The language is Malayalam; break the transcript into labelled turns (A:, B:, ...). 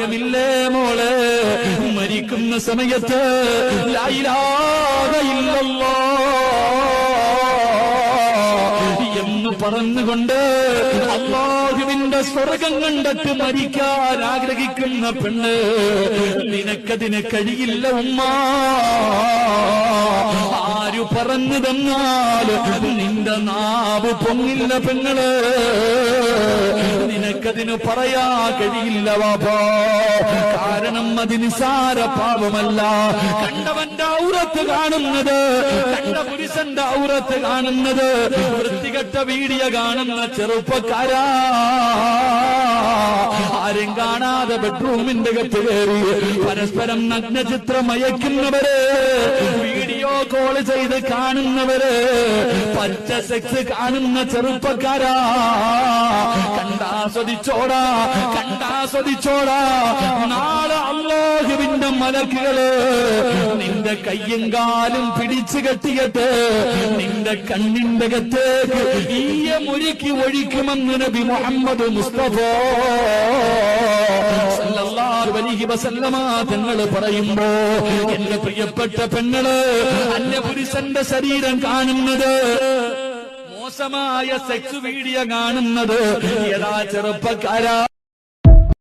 A: ആഗ്രഹമില്ലേ മോളെ മരിക്കുന്ന സമയത്ത് ലാ ഇലാഹ ഇല്ലല്ലാഹ് എന്ന് പറഞ്ഞുകൊണ്ട് അല്ലാഹുവിന്റെ സ്വർഗം കണ്ടിട്ട് മരിക്കാൻ ആഗ്രഹിക്കുന്ന പെണ്ണ്, നിനക്കതിന് കഴിയില്ല ഉമ്മ. ആരു പറഞ്ഞു തന്നാൽ നിന്റെ നാവ് പൊങ്ങില്ല പെങ്ങള്, നിനക്കതിന് പറയാ കഴിയില്ല വാപ്പാ. കാരണം അത് നിസാര പാപമല്ല. കണ്ടവന്റെ ഔറത്ത് കാണുന്നത്, കണ്ട പുരുഷന്റെ ഔറത്ത് കാണുന്നത്, വൃത്തികെട്ട വീഡിയോ കാണുന്ന ചെറുപ്പക്കാരാ, ആരും കാണാതെ ബെഡ്റൂമിന്റെ കത്ത് കയറി പരസ്പരം നഗ്നചിത്രം അയക്കുന്നവര്, വീഡിയോ കോൾ ചെയ്ത് കാണുന്നവര്, പച്ച സെക്സ് കാണുന്ന ചെറുപ്പക്കാരാ, കണ്ടാസ്വദിച്ചോടാ, കണ്ടാസ്വദിച്ചോടാ. നാളെ അല്ലാഹുവിന്റെ മലക്കുകള് നിന്റെ കയ്യും കാലും പിടിച്ചു കെട്ടിയിട്ട് നിന്റെ കണ്ണിന്റെ അകത്തേക്ക് ഈയ മുരുക്കി ഒഴിക്കുമെന്ന് നബി മുഹമ്മദ് മുസ്തഫ സല്ലല്ലാഹു അലൈഹി വസല്ലമ തങ്ങൾ പറയുമ്പോ, എന്റെ പ്രിയപ്പെട്ട പെങ്ങള്, അന്യപുരുഷന്റെ ശരീരം കാണുന്നത്, മോശമായ സെക്സ് വീഡിയോ കാണുന്നത് ഏതാ ചെറുപ്പക്കാരാ?